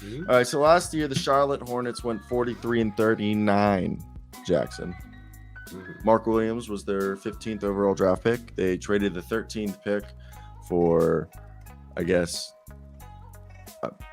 Mhm. All right, so last year the Charlotte Hornets went 43-39. Jackson. Mhm. Mark Williams was their 15th overall draft pick. They traded the 13th pick for, I guess,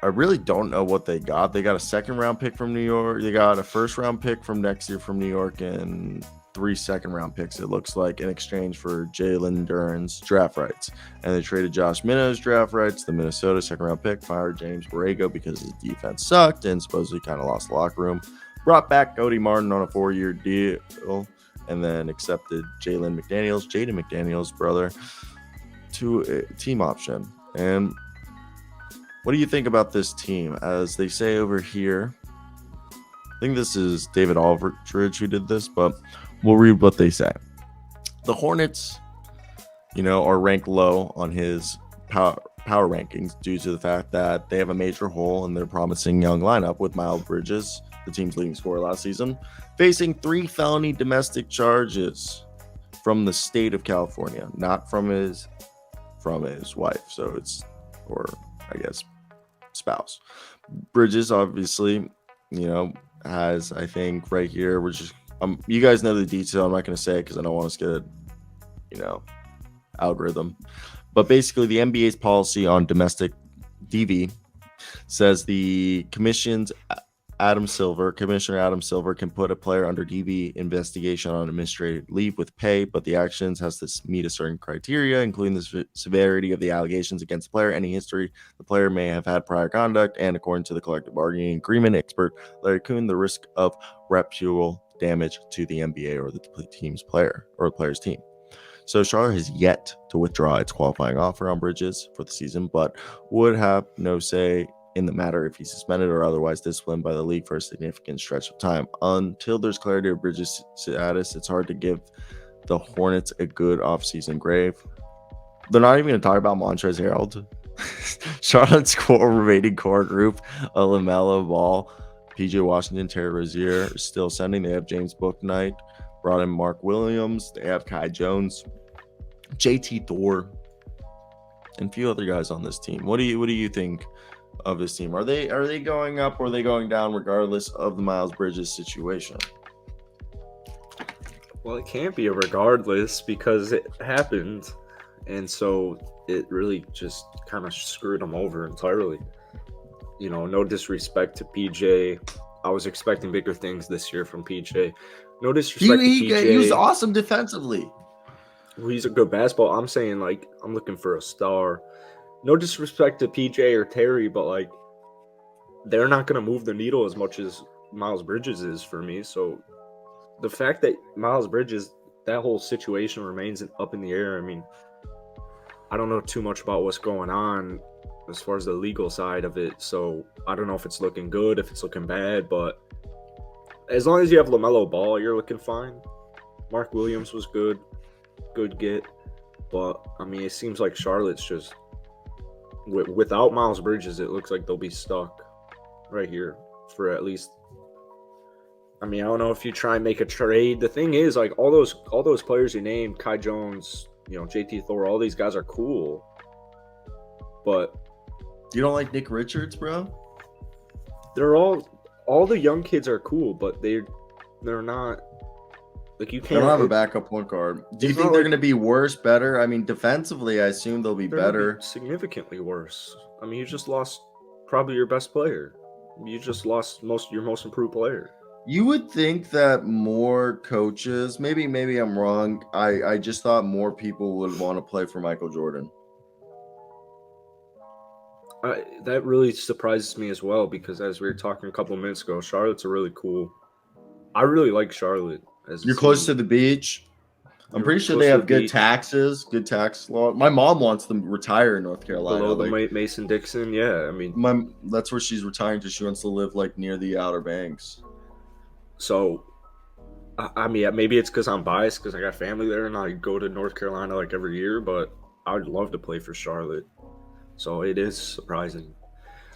I really don't know what they got. They got a second round pick from New York. They got a first round pick from next year from New York and 3 second round picks, it looks like, in exchange for Jalen Duren's draft rights. And they traded Josh Minnows draft rights, the Minnesota second round pick, fired James Borrego because his defense sucked and supposedly kind of lost the locker room. Brought back Cody Martin on a 4-year deal and then accepted Jaden McDaniels' brother, to a team option. And what do you think about this team? As they say over here, I think this is David Aldridge who did this, but we'll read what they say. The Hornets, are ranked low on his power rankings due to the fact that they have a major hole in their promising young lineup with Miles Bridges, the team's leading scorer last season, facing 3 felony domestic charges from the state of California, not from his wife. So it's, or I guess, spouse. Bridges obviously, has, I think right here, we're just you guys know the detail. I'm not going to say it because I don't want us to get algorithm. But basically, the NBA's policy on domestic DV says the Commissioner Adam Silver can put a player under DV investigation on administrative leave with pay, but the actions has to meet a certain criteria, including the severity of the allegations against the player, any history the player may have had prior conduct, and according to the collective bargaining agreement expert Larry Kuhn, the risk of reputable damage to the NBA or the team's player or the player's team. So Charlotte has yet to withdraw its qualifying offer on Bridges for the season, but would have no say in the matter if he's suspended or otherwise disciplined by the league for a significant stretch of time. Until there's clarity of Bridges' status, it's hard to give the Hornets a good offseason grade. They're not even going to talk about Montrezl Harrell. Charlotte's remaining core group, LaMelo Ball, PJ Washington, Terry Rozier are still sending. They have James Bouknight, brought in Mark Williams. They have Kai Jones, JT Thor, and a few other guys on this team. What do you think of this team? Are they going up or are they going down regardless of the Miles Bridges situation? Well, it can't be a regardless because it happened, and so it really just kind of screwed them over entirely. No disrespect to PJ. I was expecting bigger things this year from PJ. No disrespect to PJ. He was awesome defensively. He's a good basketball. I'm saying, I'm looking for a star. No disrespect to PJ or Terry, but, they're not going to move the needle as much as Miles Bridges is for me. So the fact that Miles Bridges, that whole situation remains up in the air. I mean, I don't know too much about what's going on as far as the legal side of it. So I don't know if it's looking good, if it's looking bad, but as long as you have LaMelo Ball, you're looking fine. Mark Williams was good get. But, I mean, it seems like Charlotte's just, without Miles Bridges, it looks like they'll be stuck right here for at least, I mean, I don't know if you try and make a trade. The thing is, all those players you named, Kai Jones, JT Thor, all these guys are cool. But you don't like Nick Richards, bro? They're all the young kids are cool, but they're not, you can't. They don't have a backup point guard. Do you think they're going to be worse, better? I mean, defensively, I assume they'll be better. Significantly worse. I mean, you just lost probably your best player. You just lost your most improved player. You would think that more coaches, maybe I'm wrong. I just thought more people would want to play for Michael Jordan. That really surprises me as well because as we were talking a couple of minutes ago, Charlotte's a really cool. I really like Charlotte. You're close to the beach. I'm pretty sure they have good taxes, good tax law. My mom wants them to retire in North Carolina. Below the Mason-Dixon, yeah. I mean, that's where she's retiring to. She wants to live near the Outer Banks. So, I mean, maybe it's because I'm biased because I got family there and I go to North Carolina every year, but I would love to play for Charlotte. So it is surprising.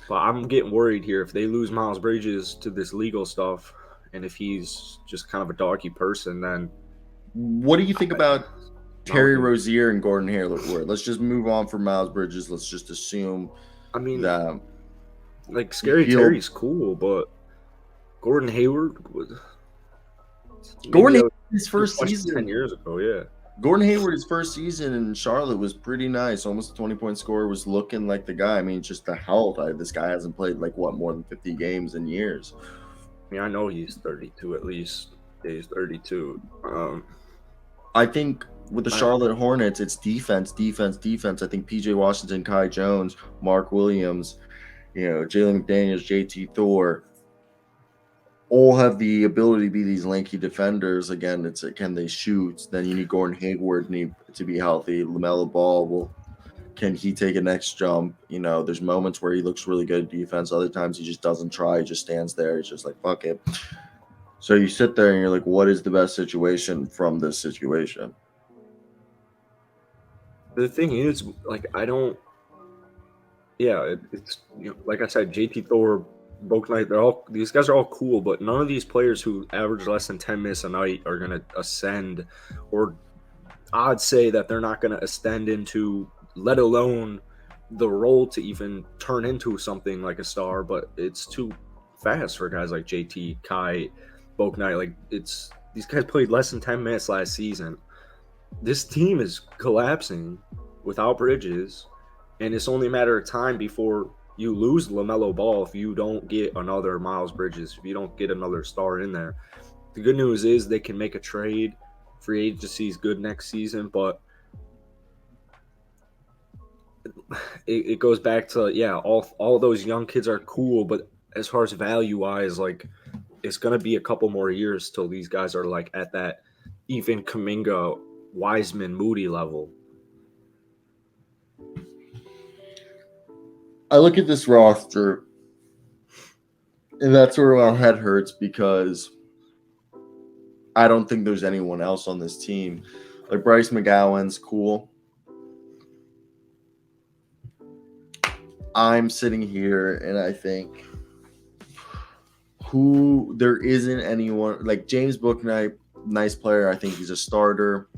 But I'm getting worried here if they lose Miles Bridges to this legal stuff and if he's just kind of a doggy person, then... What do you think about Terry Rozier and Gordon Hayward? Let's just move on from Miles Bridges. Let's just assume that... Like Scary feel Terry's cool, but Gordon Hayward was maybe Gordon that Hayward was his too first much 10 season. years ago. Yeah. Gordon Hayward, his first season in Charlotte was pretty nice. Almost a 20-point scorer, was looking like the guy. I mean, just the health. This guy hasn't played like more than 50 games in years. I mean, I know he's 32 at least. Yeah, he's 32. I think with the Charlotte Hornets, it's defense, defense, defense. I think PJ Washington, Kai Jones, Mark Williams, Jalen McDaniels, JT Thor, all have the ability to be these lanky defenders. Again, it's can they shoot? Then you need Gordon Hayward to be healthy. LaMelo Ball can he take a next jump? There's moments where he looks really good at defense. Other times he just doesn't try. He just stands there. He's just like, fuck it. So you sit there and you're like, what is the best situation from this situation? The thing is, like, I don't. Yeah, it's like I said, JT Thor, Bouknight, these guys are all cool, but none of these players who average less than 10 minutes a night are gonna ascend, or I'd say that they're not gonna ascend into, let alone the role to even turn into something like a star. But it's too fast for guys like JT, Kai, Bouknight. Like, these guys played less than 10 minutes last season. This team is collapsing without Bridges, and it's only a matter of time before you lose LaMelo Ball if you don't get another Miles Bridges, if you don't get another star in there. The good news is they can make a trade. Free agency is good next season, but it goes back to, all those young kids are cool, but as far as value-wise, like, it's going to be a couple more years till these guys are, like, at that even Kuminga, Wiseman, Moody level. I look at this roster, and that's where my head hurts, because I don't think there's anyone else on this team. Like, Bryce McGowan's cool. I'm sitting here and I think there isn't anyone like James Bouknight, nice player. I think he's a starter.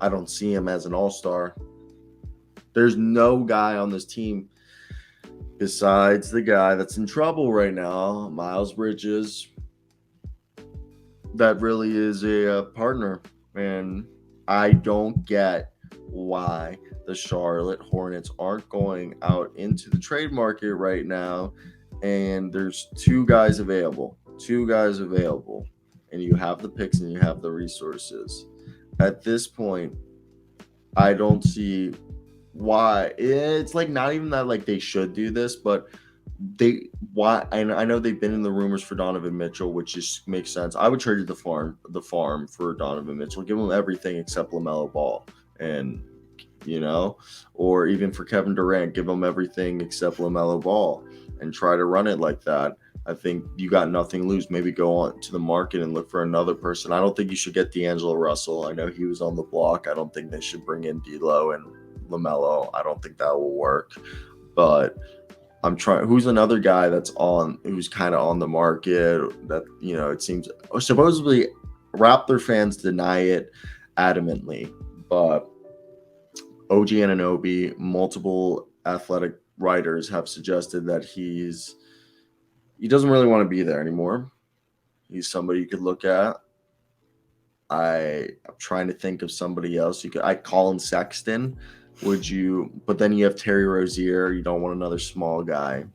I don't see him as an all-star. There's no guy on this team besides the guy that's in trouble right now, Miles Bridges, that really is a partner. And I don't get why the Charlotte Hornets aren't going out into the trade market right now. And there's two guys available, and you have the picks and you have the resources. At this point, I don't see why. It's like not even that like they should do this, but I know they've been in the rumors for Donovan Mitchell, which just makes sense. I would trade the farm for Donovan Mitchell, give him everything except LaMelo Ball, and or even for Kevin Durant, give him everything except LaMelo Ball and try to run it like that. I think you got nothing to lose. Maybe go on to the market and look for another person. I don't think you should get D'Angelo Russell. I know he was on the block. I don't think they should bring in D'Lo and LaMelo. I don't think that will work. But I'm trying. Who's another guy who's kind of on the market that, it seems supposedly Raptor fans deny it adamantly, but OG Anunoby, multiple athletic writers have suggested that he doesn't really want to be there anymore. He's somebody you could look at. I'm trying to think of somebody else. Colin Sexton. Would you? But then you have Terry Rozier. You don't want another small guy.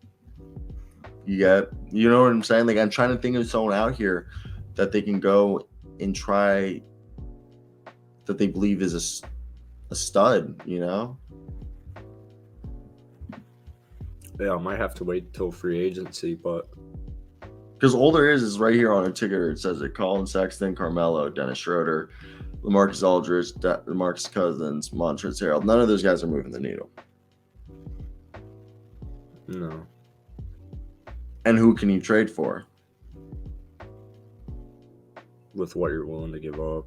You know what I'm saying? Like, I'm trying to think of someone out here that they can go and try, that they believe is a stud, Yeah, I might have to wait till free agency, but because all there is right here on our ticker. It says it: Colin Sexton, Carmelo, Dennis Schroeder, LaMarcus Aldridge, DeMarcus Cousins, Montrezl Harrell. None of those guys are moving the needle. No. And who can you trade for? With what you're willing to give up.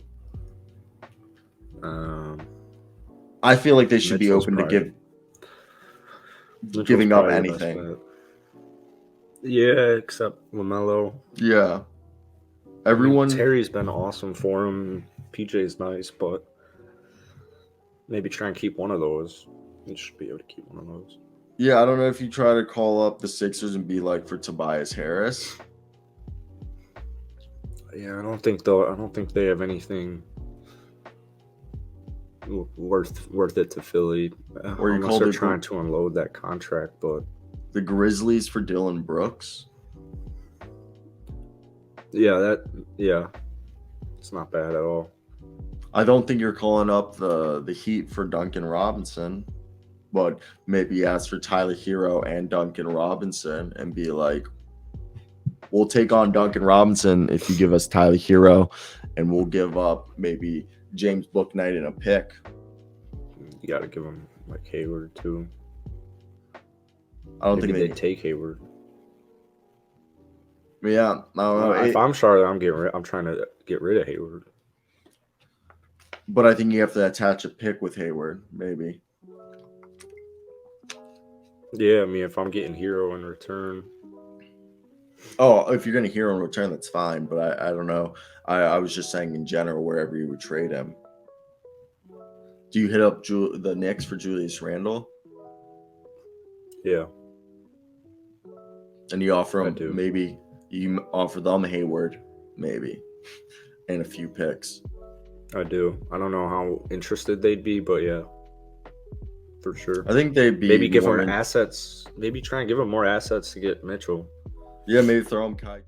I feel like they should be open to giving up anything. Yeah, except LaMelo. Yeah. Everyone. Terry's been awesome for him. PJ's nice, but maybe try and keep one of those. You should be able to keep one of those. Yeah, I don't know if you try to call up the Sixers and be like for Tobias Harris. Yeah, I don't think they have anything worth it to Philly, Or you unless call they're trying to unload that contract. But the Grizzlies for Dylan Brooks. yeah, it's not bad at all. I don't think you're calling up the Heat for Duncan Robinson, but maybe ask for Tyler Hero and Duncan Robinson and be like, we'll take on Duncan Robinson if you give us Tyler Hero, and we'll give up maybe James Bouknight and a pick. You got to give them like Hayward too. I don't Maybe think they take Hayward. Yeah, I don't know. If I'm Charlotte, I'm trying to get rid of Hayward. But I think you have to attach a pick with Hayward, maybe. Yeah, I mean, if I'm getting Hero in return. Oh, if you're going to Hero in return, that's fine. But I don't know. I was just saying in general, wherever you would trade him. Do you hit up the Knicks for Julius Randle? Yeah. And you offer them, maybe you offer them Hayward, maybe, and a few picks. I do. I don't know how interested they'd be, but yeah, for sure. I think they'd be maybe give them assets. Maybe try and give them more assets to get Mitchell. Yeah, maybe throw them Kai.